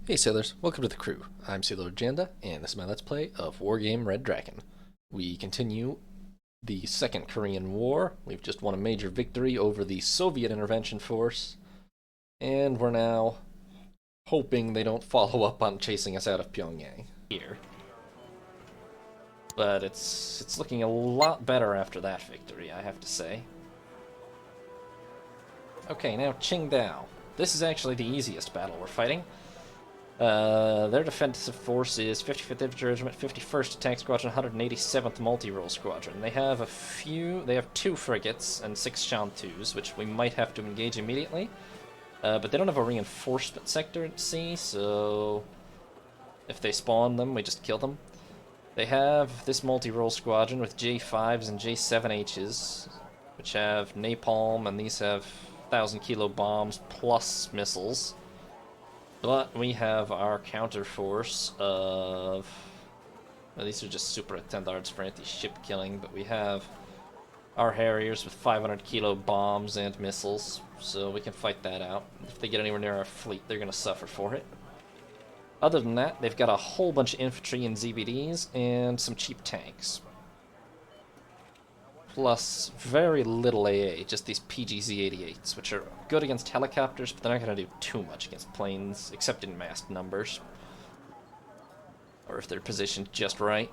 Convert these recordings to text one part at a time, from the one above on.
Hey sailors, welcome to the crew. I'm Sailor Janda, and this is my Let's Play of Wargame Red Dragon. We continue the Second Korean War. We've just won a major victory over the Soviet intervention force, and we're now hoping they don't follow up on chasing us out of Pyongyang here. But it's looking a lot better after that victory, I have to say. Okay, now Qingdao. This is actually the easiest battle we're fighting. Their defensive force is 55th Infantry Regiment, 51st Attack Squadron, 187th Multi-Role Squadron. They have two frigates and 6 Shantus, which we might have to engage immediately. But they don't have a reinforcement sector at sea, so if they spawn them, we just kill them. They have this Multi-Role Squadron with J5s and J7Hs, which have napalm, and these have 1,000 kilo bombs plus missiles. But we have our counter force of... Well, these are just super attendards for anti-ship killing, but we have our Harriers with 500 kilo bombs and missiles, so we can fight that out. If they get anywhere near our fleet, they're going to suffer for it. Other than that, they've got a whole bunch of infantry and ZBDs and some cheap tanks. Plus very little AA, just these PGZ-88s, which are good against helicopters, but they're not going to do too much against planes, except in massed numbers. Or if they're positioned just right.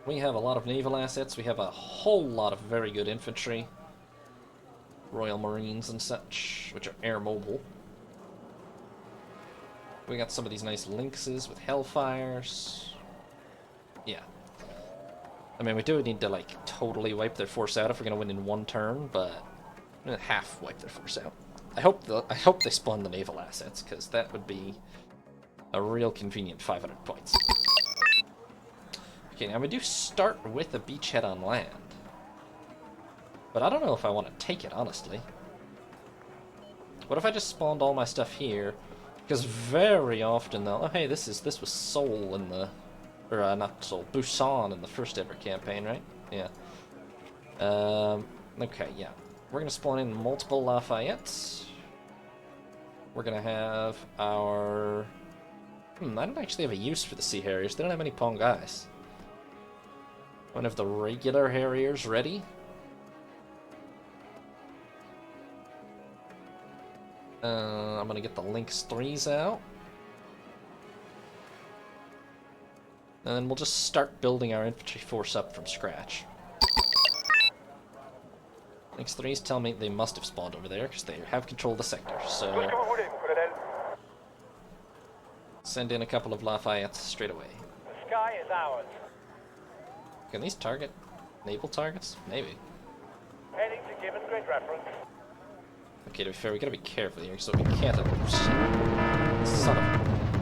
We have a lot of naval assets, we have a whole lot of very good infantry. Royal Marines and such, which are air mobile. We got some of these nice Lynxes with Hellfires. Yeah. I mean, we do need to, like, totally wipe their force out if we're going to win in one turn, but half wipe their force out. I hope they spawn the naval assets, because that would be a real convenient 500 points. Okay, now we do start with a beachhead on land. But I don't know if I want to take it, honestly. What if I just spawned all my stuff here? Because very often, though... Oh, hey, this was Seoul in the... Or, not Seoul, Busan in the first ever campaign, right? Yeah. Okay, yeah. We're gonna spawn in multiple Lafayettes. We're gonna have our... I don't actually have a use for the Sea Harriers. They don't have any Pongais. I'm gonna have the regular Harriers ready. I'm gonna get the Lynx 3s out. And then we'll just start building our infantry force up from scratch. Lynx 3s tell me they must have spawned over there, because they have control of the sector, so... Send in a couple of Lafayettes straight away. The sky is ours. Can these target naval targets? Maybe. Heading to given grid reference. Okay, to be fair, we gotta be careful here, so we can't... Son of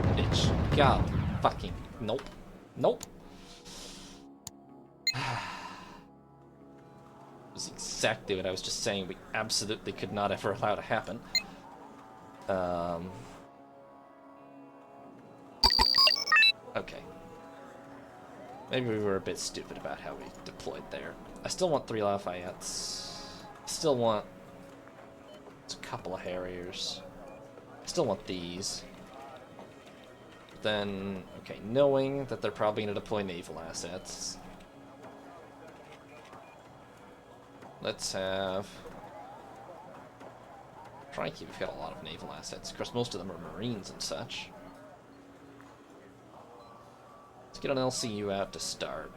a bitch. God fucking... Nope. Nope. That's exactly what I was just saying. We absolutely could not ever allow to happen. Okay. Maybe we were a bit stupid about how we deployed there. I still want 3 Lafayettes. I still want a couple of Harriers. I still want these. Then, okay, knowing that they're probably going to deploy naval assets, let's have... Crikey, we've got a lot of naval assets. Of course, most of them are Marines and such. Let's get an LCU out to start.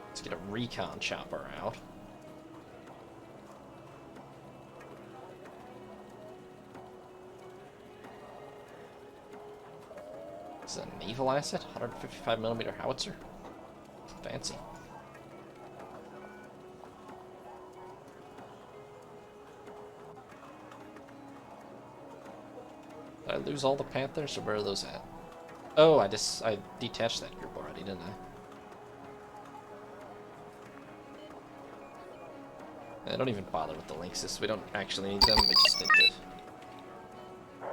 Let's get a recon chopper out. This is a naval asset? 155mm howitzer? Fancy. Did I lose all the Panthers, or where are those at? Oh, I detached that group already, didn't I? I don't even bother with the Lynxes. We don't actually need them, we just need to...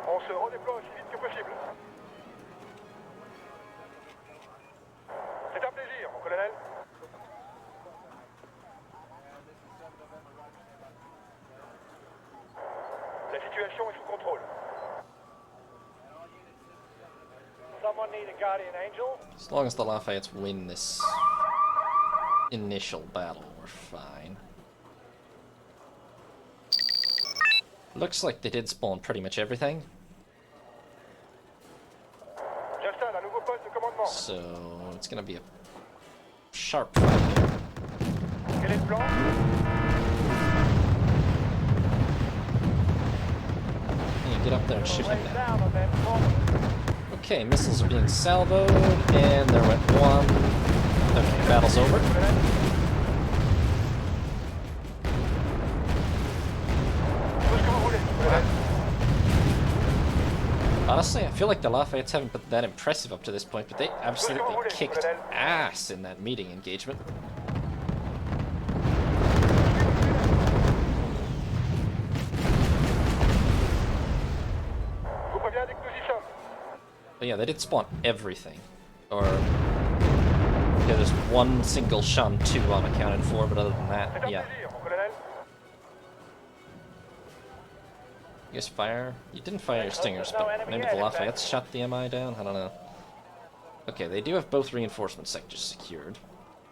On se redéploie aussi vite que possible. C'est un plaisir, mon colonel. situation est sous contrôle. Someone need a guardian angel? As long as the Lafayettes win this initial battle, we're fine. Looks like they did spawn pretty much everything. J'installe un nouveau poste de commandement. So it's gonna be a sharp fight here. Quel est le plan? Hey, get up there and shoot him Lay down. down and then forward. Okay, missiles are being salvoed, and there went one. Okay, battle's over. Tout ce que vous voulez, colonel. Honestly, I feel like the Lafayette's haven't been that impressive up to this point, but they absolutely kicked ass in that meeting engagement. Je vous préviens dès que nous y sommes. But yeah, they did spawn everything. Or, yeah, there's one single Shan 2 unaccounted for, but other than C'est that, un yeah. plaisir, mon colonel. You guys fire? You didn't fire your stingers, but maybe the Lafayette's shot the MI down? I don't know. Okay, they do have both reinforcement sectors secured.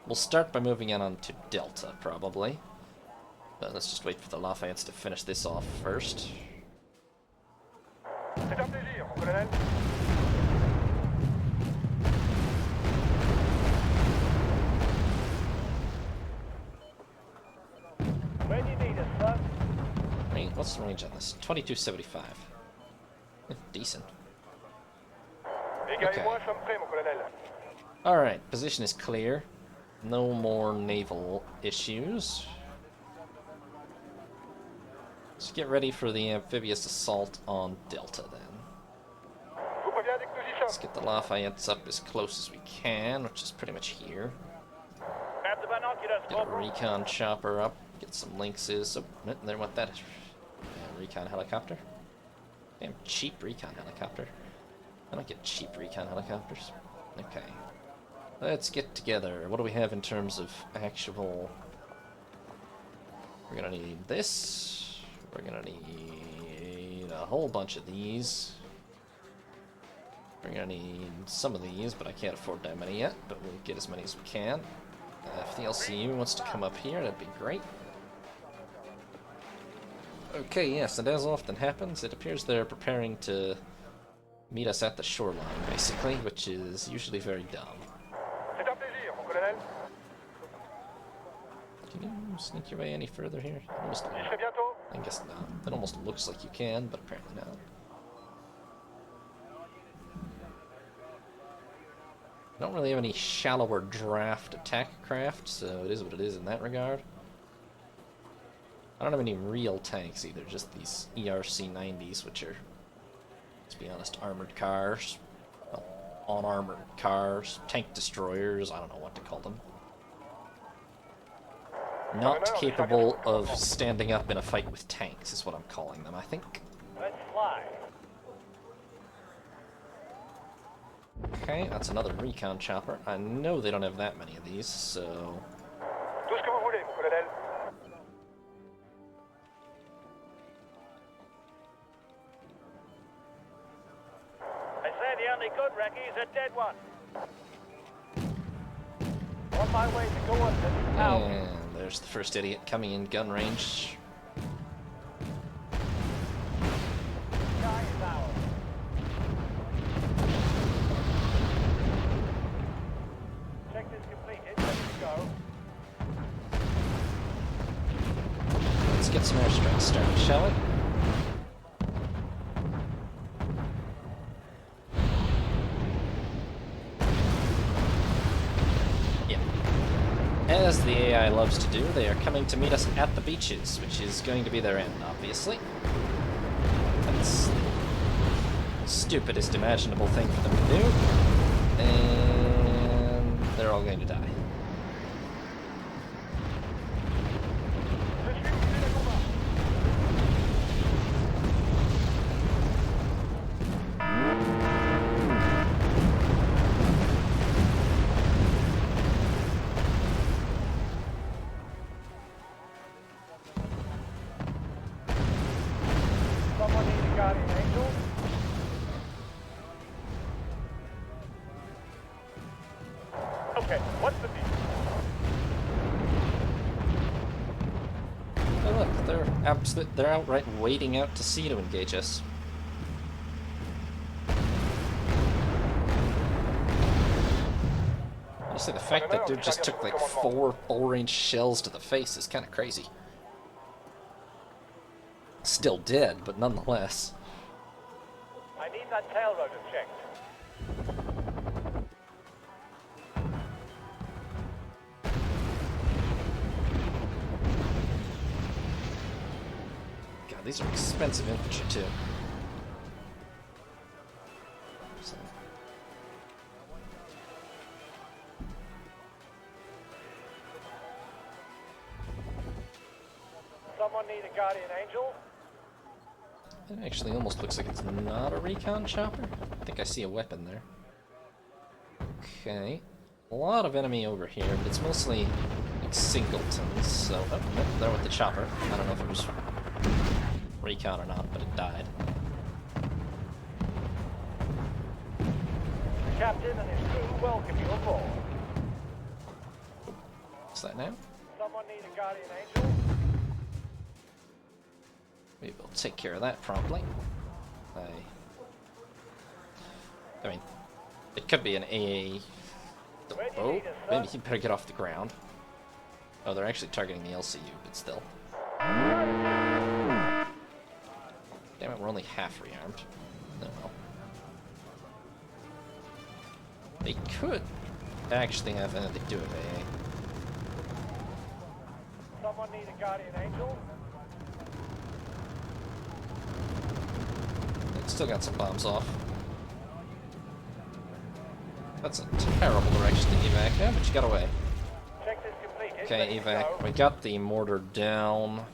We'll start by moving in onto Delta, probably. But let's just wait for the Lafayette's to finish this off first. C'est un plaisir, mon colonel. Where do you need us, son? What's the range on this? 2275. Decent. Les gars Okay. et moi sommes prêts, mon colonel. Alright, position is clear. No more naval issues. Let's get ready for the amphibious assault on Delta then. Je vous préviens dès que nous y Let's sommes. get the Lafayette's up as close as we can, which is pretty much here. Grab the binoculars, Get a Corporal. recon chopper up, get some lynxes. Oh, there went that recon helicopter. Damn cheap recon helicopter. I don't get cheap recon helicopters. Okay. Let's get together. What do we have in terms of actual... We're gonna need this. We're gonna need a whole bunch of these. We're gonna need some of these, but I can't afford that many yet, but we'll get as many as we can. If the LCU wants to come up here, that'd be great. Okay, yes, and as often happens, it appears they're preparing to meet us at the shoreline, basically, which is usually very dumb. C'est un plaisir, mon colonel. Can you sneak your way any further here? Almost, J'y serai bientôt. I guess not. It almost looks like you can, but apparently not. I don't really have any shallower draft attack craft, so it is what it is in that regard. I don't have any real tanks either, just these ERC-90s, which are, let's be honest, armored cars. Well, unarmored cars, tank destroyers, I don't know what to call them. Not capable of standing up in a fight with tanks is what I'm calling them, I think. Let's fly. Okay, that's another recon chopper. I know they don't have that many of these, so... Tout ce que vous voulez, mon colonel. They say the only good recce is a dead one. On my way to coordinates now. And there's the first idiot coming in gun range. Sky is ours. Check this completed. Ready to go. Let's get some airstrikes started, shall we? Yeah. As the AI loves to do, they are coming to meet us at the beaches, which is going to be their end, obviously. That's the stupidest imaginable thing for them to do. And they're all going to die. Je suis motivé de combat. Someone Guardian Angel. Okay, what's the deal? Oh look, they're outright waiting out to sea to engage us. Honestly, the fact that dude just took like 4 full-range shells to the face is kind of crazy. Still dead, but nonetheless. I need that tail rotor checked. God, these are expensive infantry too. So. Someone need a Guardian Angel? It actually almost looks like it's not a recon chopper. I think I see a weapon there. Okay. A lot of enemy over here, but it's mostly like singletons, so... Oh, nope, they're with the chopper. I don't know if it was recon or not, but it died. The captain and his crew welcome you aboard. What's that now? Someone need a Guardian Angel? We will take care of that promptly. I mean, it could be an AA... Oh, maybe he better get off the ground. Oh, they're actually targeting the LCU, but still. Damn it, we're only half rearmed. Oh well. They could actually have... they do have AA. Someone need a Guardian Angel? Still got some bombs off. That's a terrible direction to evac. Yeah, but you got away. Check this completed. Okay, evac. We got the mortar down.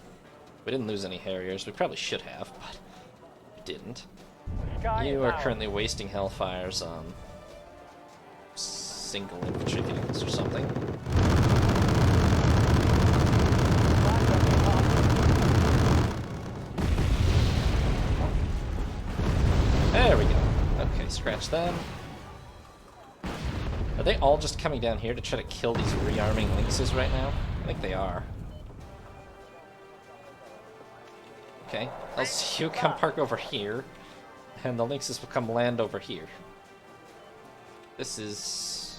We didn't lose any Harriers. We probably should have, but we didn't. You are currently wasting Hellfires on single infantry vehicles or something. There we go. Okay, scratch them. Are they all just coming down here to try to kill these rearming lynxes right now? I think they are. Okay, you come park over here, and the lynxes will come land over here. This is...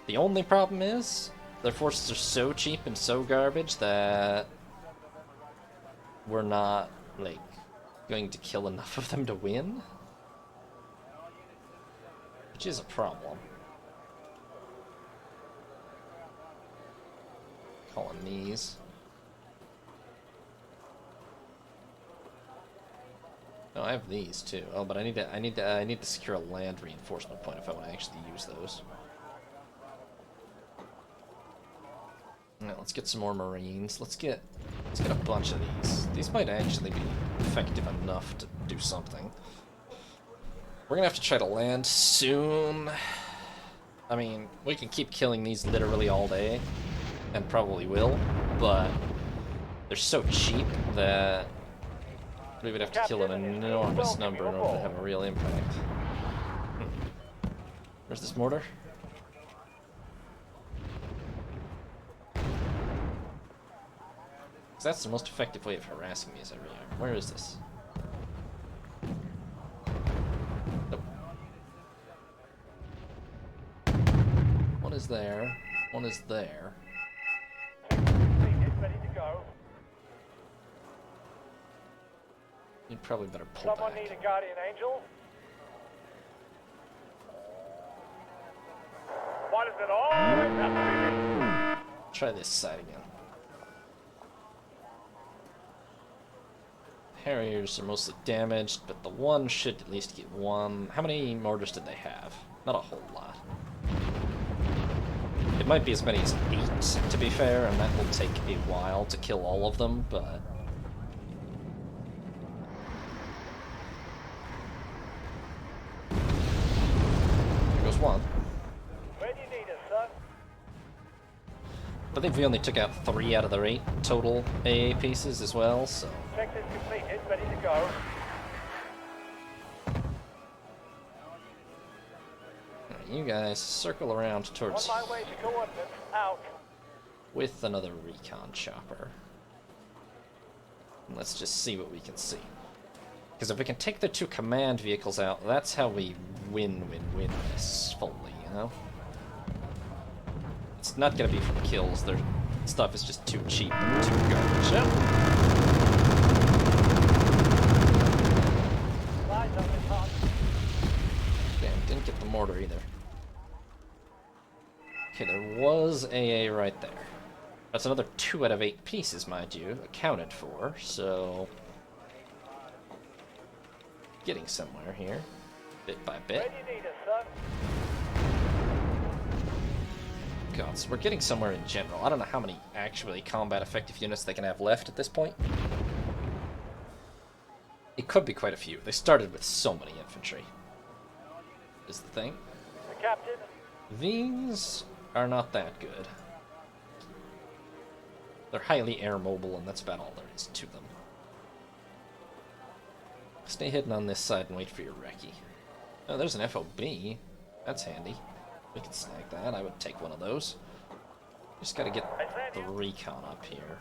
The only problem is, their forces are so cheap and so garbage that we're not, like, going to kill enough of them to win. Which is a problem. Calling these. No, I have these too. Oh, but I need to secure a land reinforcement point if I want to actually use those. Alright, let's get some more Marines. Let's get a bunch of these. These might actually be effective enough to do something. We're gonna have to try to land soon. I mean, we can keep killing these literally all day, and probably will, but they're so cheap that we would have to kill an enormous number in order to have a real impact. Where's this mortar? That's the most effective way of harassing me as I rearm. Where is this? Nope. One is there. One is there. Ready to go. You'd probably better pull Someone back. need a Guardian Angel? What is it all? Try this side again. Harriers are mostly damaged, but the one should at least get one. How many mortars did they have? Not a whole lot. It might be as many as 8, to be fair, and that will take a while to kill all of them, but... There goes one. Where do you need us, sir? I think we only took out 3 out of their 8 total AA pieces as well, so... Check this completed. Ready to go. you guys circle around towards On my way to coordinates. Out. with another recon chopper. And let's just see what we can see. Because if we can take the 2 command vehicles out, that's how we win this fully, you know? It's not gonna be from kills, their stuff is just too cheap and too garbage. Yep. Lies on this hot. Damn, didn't get the mortar either. Okay, there was AA right there. That's another 2 out of 8 pieces, mind you, accounted for, so... getting somewhere here, bit by bit. Where do you need us, son? God, so we're getting somewhere in general. I don't know how many actually combat effective units they can have left at this point. It could be quite a few. They started with so many infantry, is the thing. The captain. These are not that good. They're highly air mobile, and that's about all there is to them. Stay hidden on this side and wait for your recce. Oh, there's an FOB. That's handy. We can snag that. I would take one of those. Just gotta get the recon up here.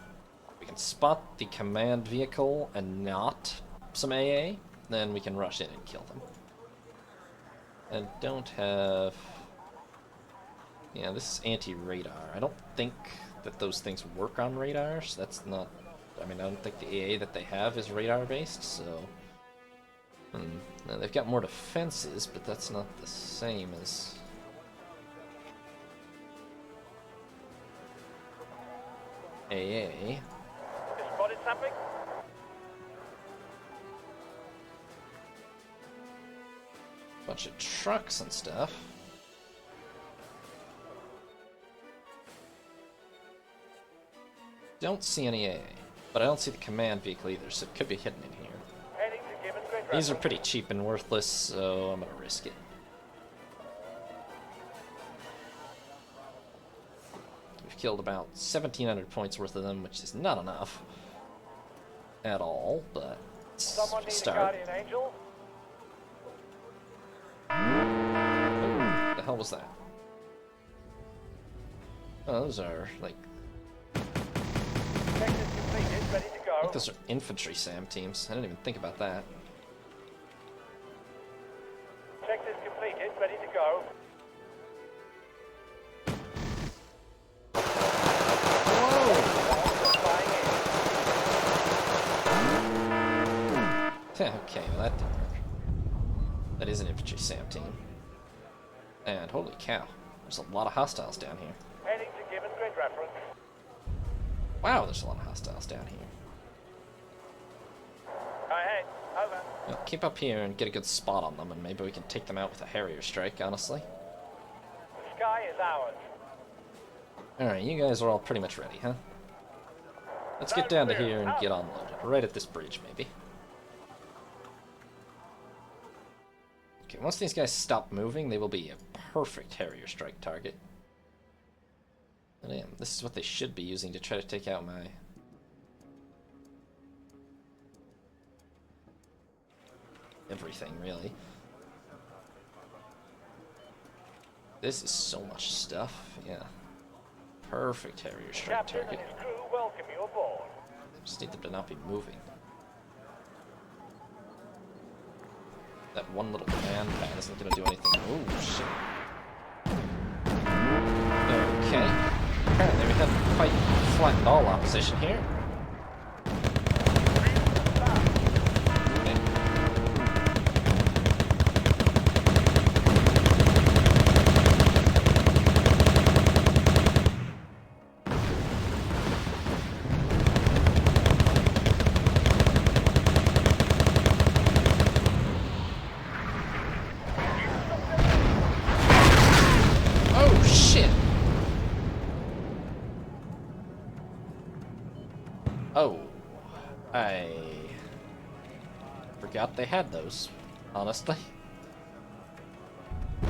We can spot the command vehicle and not some AA, then we can rush in and kill them. And don't have... yeah, this is anti-radar. I don't think that those things work on radar, so that's not... I mean, I don't think the AA that they have is radar-based, so... now they've got more defenses, but that's not the same as... AA. You spotted something? Bunch of trucks and stuff. Don't see any AA, but I don't see the command vehicle either, so it could be hidden in here. Heading to Gibbons Grid. These are pretty cheap and worthless, so I'm gonna risk it. We've killed about 1,700 points worth of them, which is not enough at all, but it's Someone a need a start. guardian angel? What the hell was that? Oh, those are like... Sector's completed, ready to I go. think those are infantry SAM teams. I didn't even think about that. Sector's completed, ready to go. Okay, well that didn't work. That is an infantry SAM team. And holy cow, there's a lot of hostiles down here. Heading to Gibbons Grid reference. Wow, there's a lot of hostiles down here. Ahead, over. Well, keep up here and get a good spot on them, and maybe we can take them out with a Harrier strike, honestly. The sky is ours. Alright, you guys are all pretty much ready, huh? Let's get down to here and get unloaded. Right at this bridge, maybe. Okay, once these guys stop moving, they will be a perfect Harrier strike target. Damn, this is what they should be using to try to take out my... everything, really. This is so much stuff, yeah. Perfect Harrier strike Captain target. and his crew welcome you aboard. Just need them to not be moving. That one little command pad isn't going to do anything. Oh, shit. Okay. Apparently we haven't quite flattened all opposition here. Okay. Oh, shit! Oh, I forgot they had those, honestly. I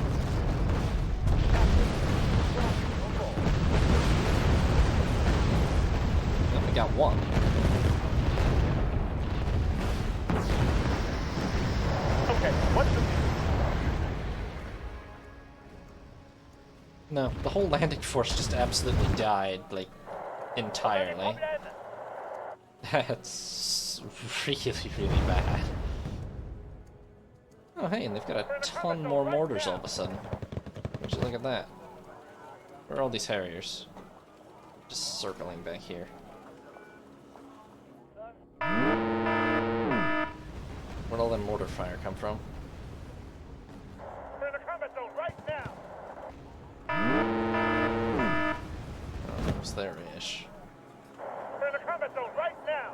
only got one. Okay, what's the... No, the whole landing force just absolutely died, like, entirely. That's really, really bad. Oh, hey, and they've got a ton more mortars all of a sudden. Would you look at that? Where are all these Harriers? Just circling back here. Where'd all that mortar fire come from? We're in the combat zone right now. Oh, it was there-ish. We're in the combat zone right now.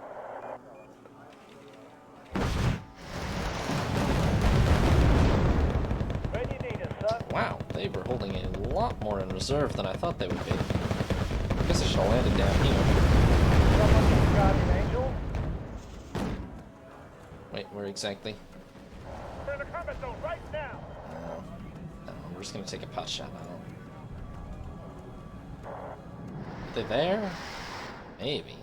Where do you need us, son? Wow, they were holding a lot more in reserve than I thought they would be. I guess I should have landed down here. Someone needs guardian angel. Wait, where exactly? We're in the combat zone right now. No, we're just gonna take a pot shot on them. Are they there? Maybe.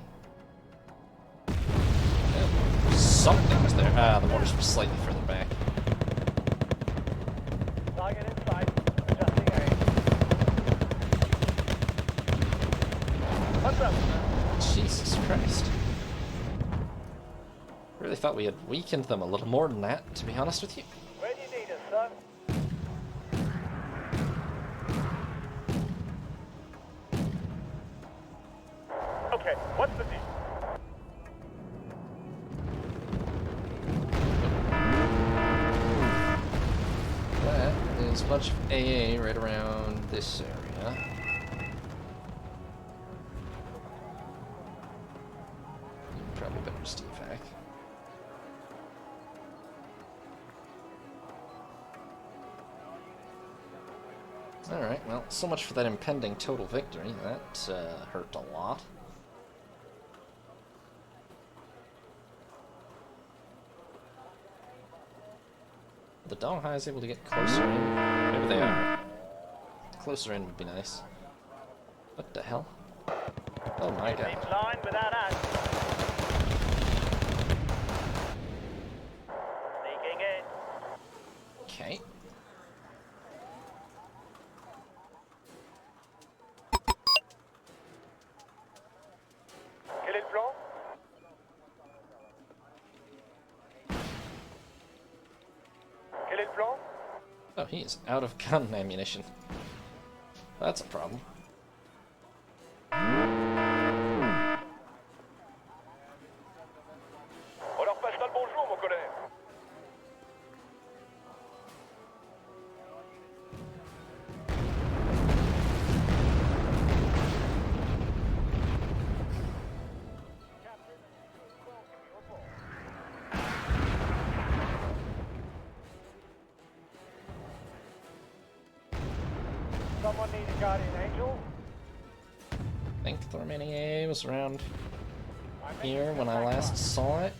Yeah, something was there. Ah, the mortars were slightly further back. Target in sight. Adjusting aim. What's up? Jesus Christ. I really thought we had weakened them a little more than that, to be honest with you. Where do you need us, son? Okay, what's the deal? That is a bunch of AA right around this area. Probably better just evac. Alright, well, so much for that impending total victory. That hurt a lot. The Donghai is able to get closer in. Maybe they are. Closer in would be nice. What the hell? Oh my god. Keep line without us. Sneaking in. Okay. Quel est le plan? Quel est le plan? Oh, he is out of gun ammunition. That's a problem. On leur passera le bonjour, mon collègue. Someone needs guardian angel. I think the remaining AA was around here when I last saw it.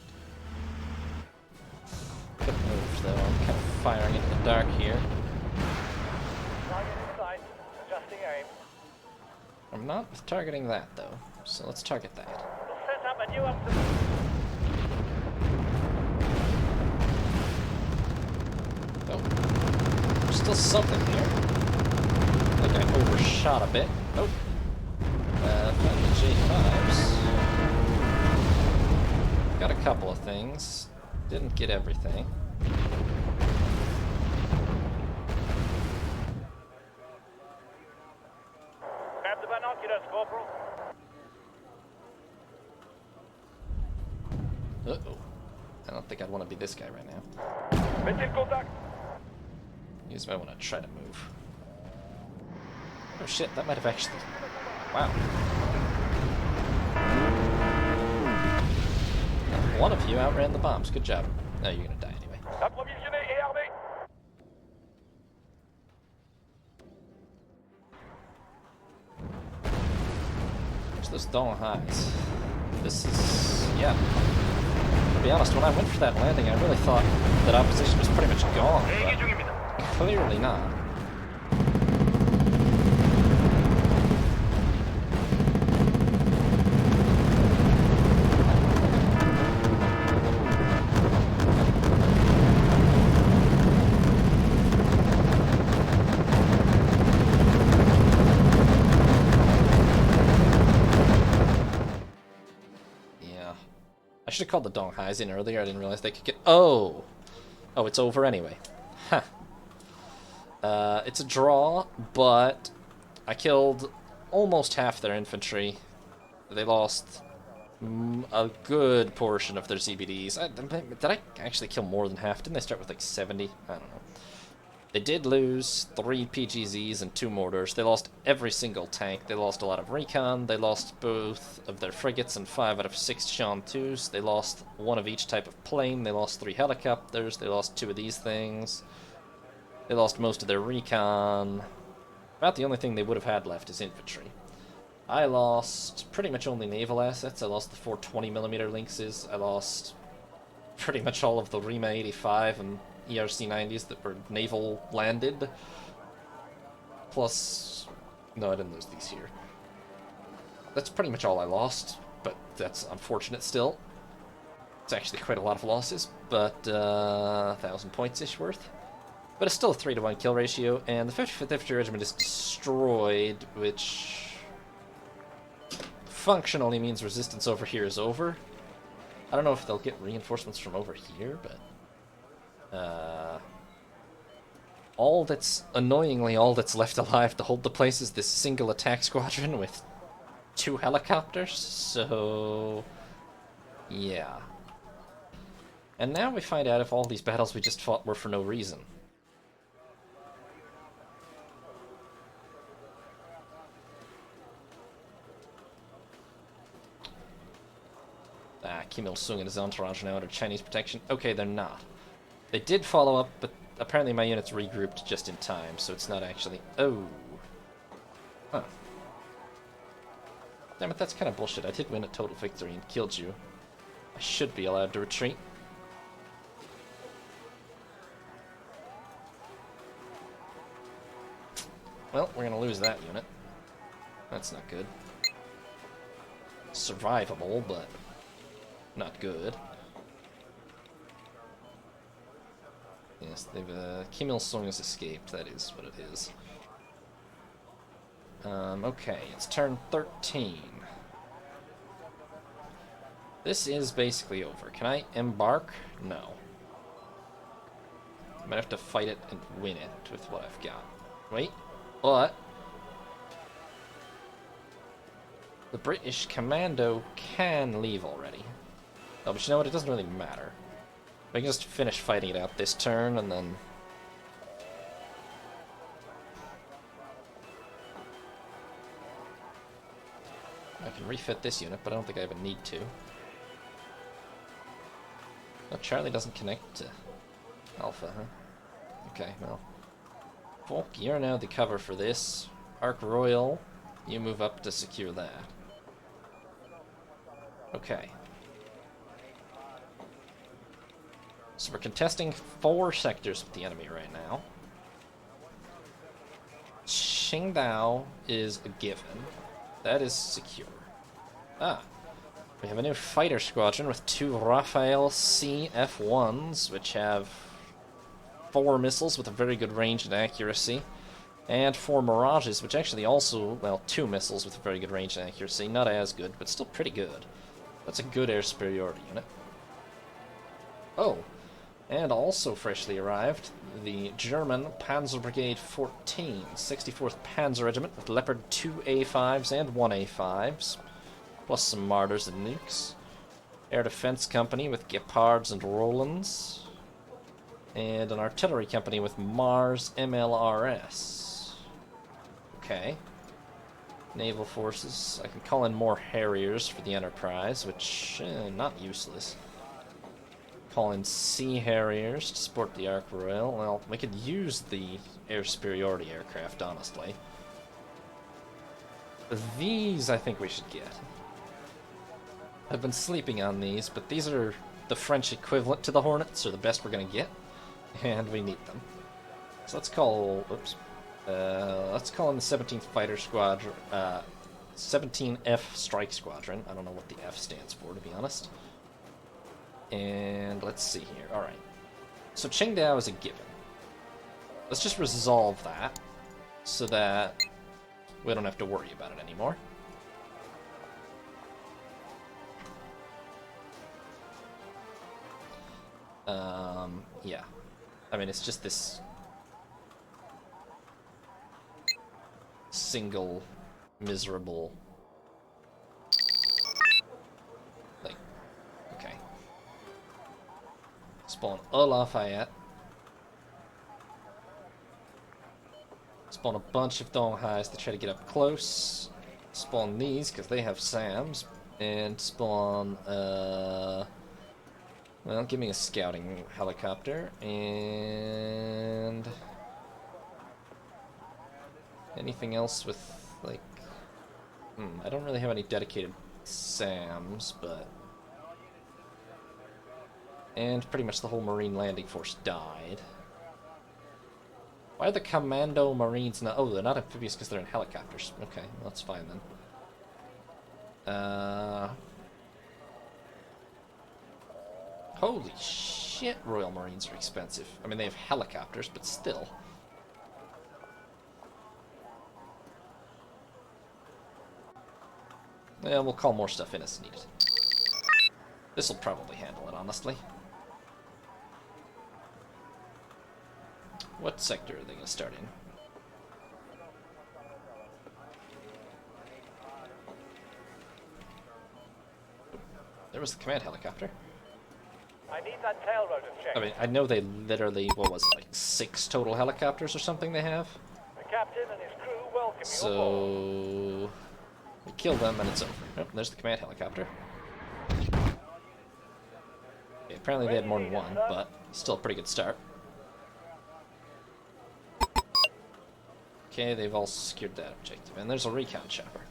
Couldn't move though, I'm kind of firing into the dark here. Target in sight. Adjusting aim. I'm not targeting that though, so let's target that. We'll set up a new observation. Oh, there's still something here. Like I overshot a bit. Oh, found the J5s. Got a couple of things. Didn't get everything. Grab the binoculars, Corporal. Uh-oh. I don't think I'd want to be this guy right now. Mettez le contact. You might want to try to move. Oh shit, that might have actually... Wow. One of you outran the bombs. Good job. No, you're gonna die anyway. Approvisionné et armé. There's those Donghais. This is... yeah. To be honest, when I went for that landing, I really thought that opposition was pretty much gone, but clearly not. I should have called the Donghais in earlier. I didn't realize they could get... Oh! Oh, it's over anyway. Huh. It's a draw, but I killed almost half their infantry. They lost a good portion of their CBDs. Did I actually kill more than half? Didn't they start with like 70? I don't know. They did lose 3 PGZs and 2 mortars. They lost every single tank. They lost a lot of recon. They lost both of their frigates and 5 out of 6 Shan-2s. They lost 1 of each type of plane. They lost 3 helicopters. They lost 2 of these things. They lost most of their recon. About the only thing they would have had left is infantry. I lost pretty much only naval assets. I lost the 4 20mm Lynxes. I lost pretty much all of the Rima 85 and ERC-90s that were naval landed. Plus... No, I didn't lose these here. That's pretty much all I lost, but that's unfortunate still. It's actually quite a lot of losses, but 1,000 points-ish worth. But it's still a 3-to-1 kill ratio, and the 55th Infantry Regiment is destroyed, which functionally means resistance over here is over. I don't know if they'll get reinforcements from over here, but annoyingly, all that's left alive to hold the place is this single attack squadron with 2 helicopters, so yeah. And now we find out if all these battles we just fought were for no reason. Kim Il-sung and his entourage are now under Chinese protection. Okay, they're not. They did follow up, but apparently my units regrouped just in time, so it's not actually... Oh. Huh. Damn it, that's kind of bullshit. I did win a total victory and killed you. I should be allowed to retreat. Well, we're gonna lose that unit. That's not good. Survivable, but not good. Yes, they've, Kim Il-sung has escaped, that is what it is. Okay, it's turn 13. This is basically over. Can I embark? No. I might have to fight it and win it with what I've got. Wait, but the British commando can leave already. Oh, but you know what? It doesn't really matter. I can just finish fighting it out this turn, and then... I can refit this unit, but I don't think I have a need to. Oh, Charlie doesn't connect to Alpha, huh? Okay, well. Volk, you're now the cover for this. Ark Royal, you move up to secure that. Okay. So we're contesting 4 sectors with the enemy right now. Qingdao is a given. That is secure. Ah. We have a new fighter squadron with 2 Rafale CF-1s, which have 4 missiles with a very good range and accuracy. And 4 Mirages, which actually also, well, 2 missiles with a very good range and accuracy. Not as good, but still pretty good. That's a good air superiority unit. Oh. And also freshly arrived, the German Panzer Brigade 14, 64th Panzer Regiment with Leopard 2 A5s and 1 A5s, plus some Martyrs and nukes. Air Defense Company with Gepards and Rolands, and an Artillery Company with Mars MLRS. Okay. Naval Forces, I can call in more Harriers for the Enterprise, which, not useless. Call in Sea Harriers to support the Ark Royal. Well, we could use the air superiority aircraft, honestly. These I think we should get. I've been sleeping on these, but these are the French equivalent to the Hornets, or the best we're gonna get, and we need them. So let's call, let's call in the 17th Fighter Squadron, 17F Strike Squadron. I don't know what the F stands for, to be honest. And let's see here. Alright. So Qingdao is a given. Let's just resolve that so that we don't have to worry about it anymore. Yeah. I mean, it's just this single miserable thing. Okay. Spawn a Lafayette. Spawn a bunch of Donghais to try to get up close. Spawn these, because they have SAMs. And spawn, well, give me a scouting helicopter. And anything else with, like... I don't really have any dedicated SAMs, but... And pretty much the whole Marine landing force died. Why are the Commando Marines not... Oh, they're not amphibious because they're in helicopters. Okay, well, that's fine then. Holy shit, Royal Marines are expensive. I mean, they have helicopters, but still. Yeah, we'll call more stuff in as needed. This'll probably handle it, honestly. What sector are they going to start in? There was the command helicopter. I need that tail rotor checked. I mean, I know they literally, what was it, like 6 total helicopters or something they have? The captain and his crew welcome you aboard. So... we kill them and it's over. Oh, there's the command helicopter. Okay, apparently they had more than one, but still a pretty good start. Okay, they've all secured that objective. And there's a recon chopper.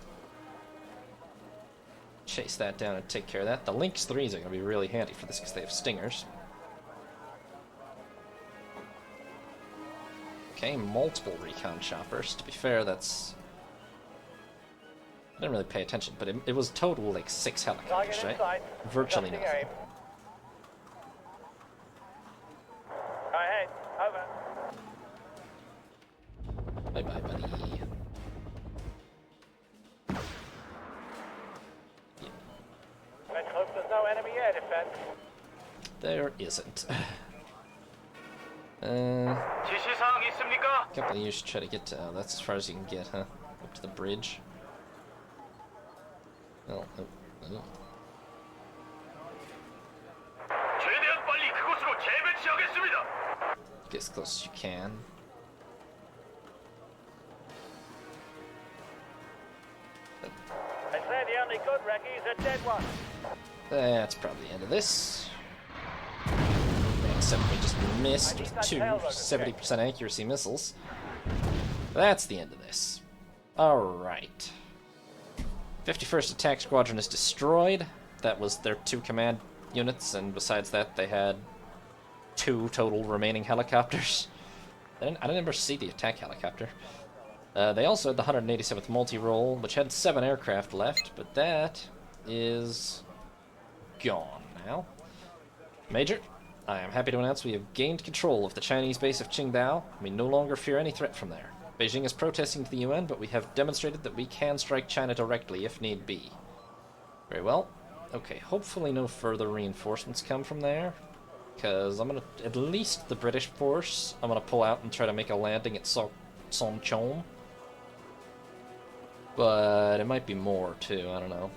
Chase that down and take care of that. The Lynx 3s are going to be really handy for this because they have stingers. Okay, multiple recon choppers. To be fair, that's... I didn't really pay attention, but it was total like 6 helicopters, Target in right? sight. Virtually Adjusting nothing. aim. Ahead. Over. Bye-bye, buddy. Let's hope there's no enemy air defense. There isn't. 지시사항 있습니까? Couple of you should try to get to... that's as far as you can get, huh? Up to the bridge. Oh, oh, oh. 최대한 빨리 그곳으로 재배치하겠습니다. Get as close as you can. They say the only good recce's a dead one. That's probably the end of this. Except we just missed with 2 70% accuracy missiles. That's the end of this. Alright. 51st Attack Squadron is destroyed. That was their 2 command units, and besides that they had 2 total remaining helicopters. I didn't ever see the attack helicopter. They also had the 187th multi-role, which had 7 aircraft left, but that is gone now. Major, I am happy to announce we have gained control of the Chinese base of Qingdao. We no longer fear any threat from there. Beijing is protesting to the UN, but we have demonstrated that we can strike China directly if need be. Very well. Okay, hopefully no further reinforcements come from there, because I'm going to, at least the British force, I'm going to pull out and try to make a landing at Songchom. But it might be more, too, I don't know.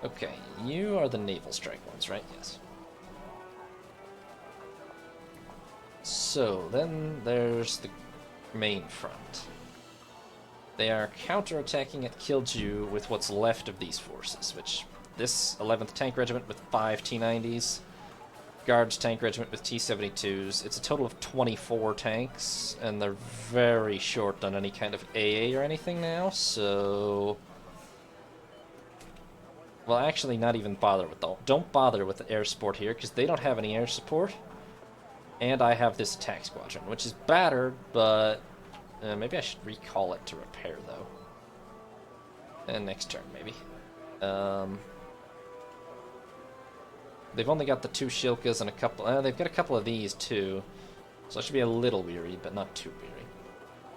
Okay, you are the naval strike ones, right? Yes. So, then there's the main front. They are counterattacking at Kilju with what's left of these forces, which this 11th Tank Regiment with 5 T-90s, Guards Tank Regiment with T-72s. It's a total of 24 tanks, and they're very short on any kind of AA or anything now, so... Well, actually, not even bother with the... Don't bother with the air support here, because they don't have any air support. And I have this attack squadron, which is battered, but... maybe I should recall it to repair, though. And next turn, maybe. They've only got the 2 Shilkas and a couple... they've got a couple of these, too. So I should be a little weary, but not too weary.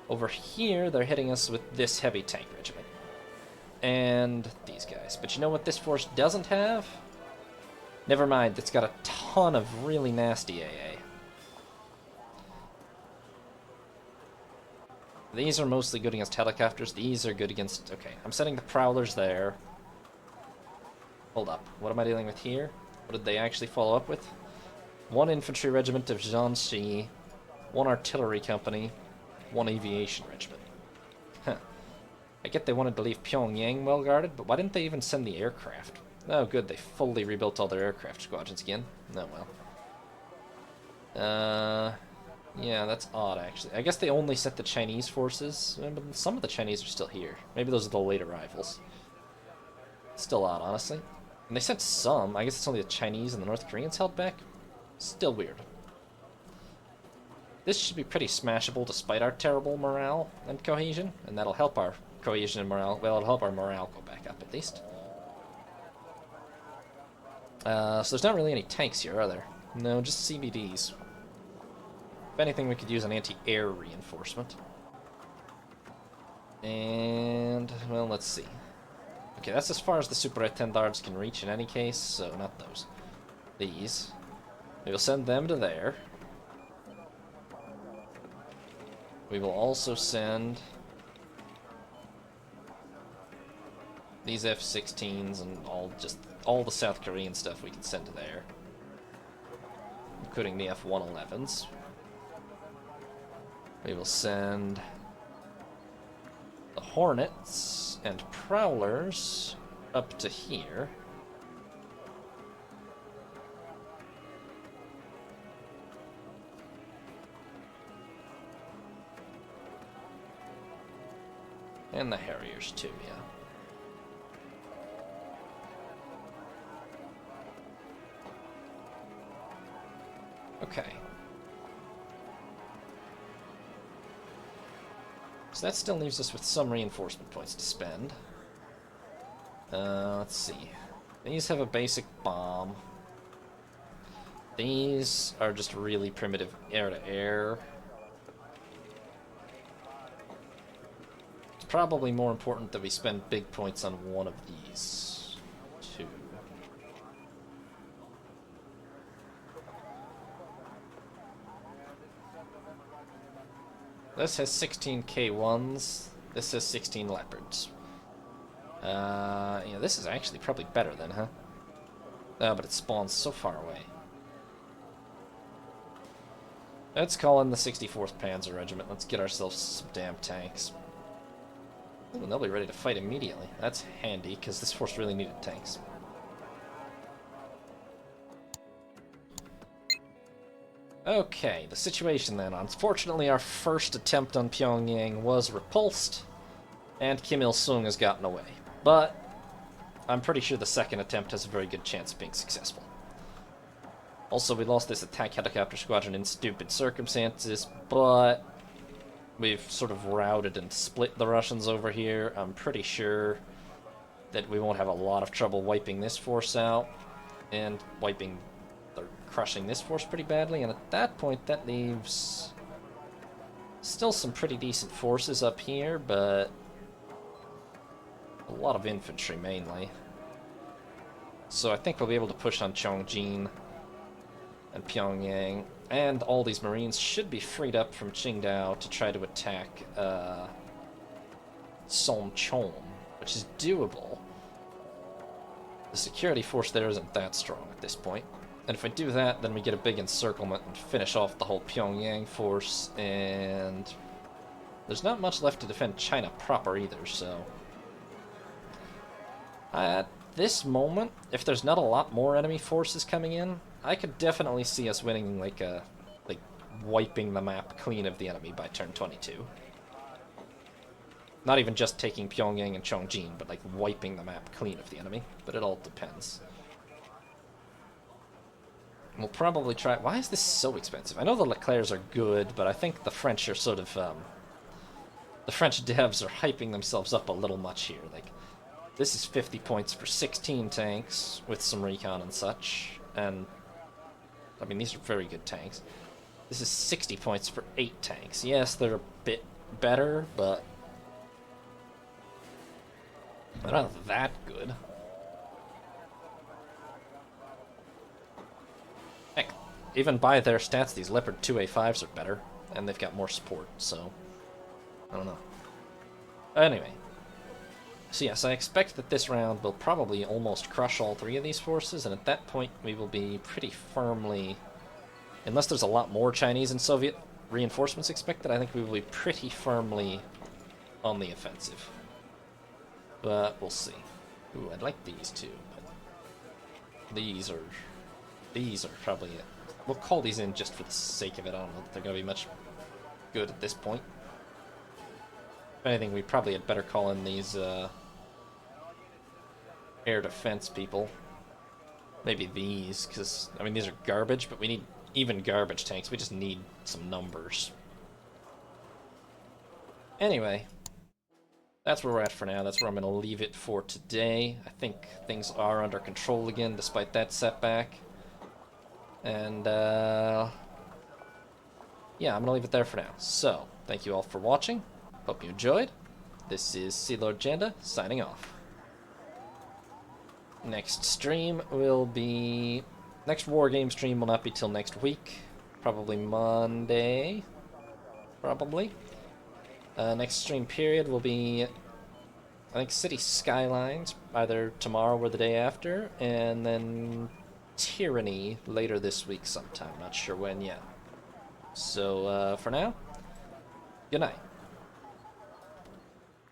Over here, they're hitting us with this heavy tank regiment. And these guys. But you know what this force doesn't have? Never mind, it's got a ton of really nasty AA. These are mostly good against helicopters. These are good against... Okay, I'm setting the Prowlers there. Hold up. What am I dealing with here? What did they actually follow up with? 1 infantry regiment of Jiangxi, 1 artillery company, 1 aviation regiment. Huh. I get they wanted to leave Pyongyang well guarded, but why didn't they even send the aircraft? Oh, good. They fully rebuilt all their aircraft squadrons again. Oh, well. Yeah, that's odd, actually. I guess they only sent the Chinese forces, but some of the Chinese are still here. Maybe those are the late arrivals. Still odd, honestly. And they sent some. I guess it's only the Chinese and the North Koreans held back. Still weird. This should be pretty smashable despite our terrible morale and cohesion, and that'll help our cohesion and morale. Well, it'll help our morale go back up, at least. So there's not really any tanks here, are there? No, just CBDs. If anything, we could use an anti-air reinforcement. And, well, let's see. Okay, that's as far as the Superétendards can reach in any case, so not those. These. We will send them to there. We will also send these F-16s and all the South Korean stuff we can send to there. Including the F-111s. We will send the Hornets and Prowlers up to here. And the Harriers too, yeah. Okay. So that still leaves us with some reinforcement points to spend. Let's see. These have a basic bomb. These are just really primitive air-to-air. It's probably more important that we spend big points on one of these two. This has 16 K1s. This has 16 Leopards. Yeah, this is actually probably better then, huh? Oh, but it spawns so far away. Let's call in the 64th Panzer Regiment. Let's get ourselves some damn tanks. Ooh, and they'll be ready to fight immediately. That's handy, because this force really needed tanks. Okay, the situation then. Unfortunately, our first attempt on Pyongyang was repulsed, and Kim Il-sung has gotten away. But I'm pretty sure the second attempt has a very good chance of being successful. Also, we lost this attack helicopter squadron in stupid circumstances, but we've sort of routed and split the Russians over here. I'm pretty sure that we won't have a lot of trouble wiping this force out, and crushing this force pretty badly, and at that point that leaves still some pretty decent forces up here, but a lot of infantry mainly. So I think we'll be able to push on Chongjin and Pyongyang, and all these Marines should be freed up from Qingdao to try to attack Sonchon, which is doable. The security force there isn't that strong at this point. And if I do that, then we get a big encirclement and finish off the whole Pyongyang force, and there's not much left to defend China proper either, so... At this moment, if there's not a lot more enemy forces coming in, I could definitely see us winning, like wiping the map clean of the enemy by turn 22. Not even just taking Pyongyang and Chongjin, but like wiping the map clean of the enemy, but it all depends. We'll probably try... Why is this so expensive? I know the Leclercs are good, but I think the French are sort of... the French devs are hyping themselves up a little much here. Like, this is 50 points for 16 tanks, with some recon and such. And, I mean, these are very good tanks. This is 60 points for 8 tanks. Yes, they're a bit better, but... they're not that good. even by their stats, these Leopard 2A5s are better, and they've got more support, so I don't know. Anyway, so yes, I expect that this round will probably almost crush all three of these forces, and at that point we will be pretty firmly, unless there's a lot more Chinese and Soviet reinforcements expected, I think we will be pretty firmly on the offensive. But we'll see. Ooh, I'd like these two, but these are probably it. We'll call these in just for the sake of it. I don't know if they're going to be much good at this point. If anything, we probably had better call in these air defense people. Maybe these, because, I mean, these are garbage, but we need even garbage tanks. We just need some numbers. Anyway, that's where we're at for now. That's where I'm going to leave it for today. I think things are under control again, despite that setback. And, yeah, I'm going to leave it there for now. So, thank you all for watching. Hope you enjoyed. This is Sea Lord Janda, signing off. Next stream will be... Next Wargame stream will not be till next week. Probably Monday. Probably. Next stream period will be... I think City Skylines, either tomorrow or the day after. And then Tyranny later this week sometime. Not sure when yet. So, for now, good night.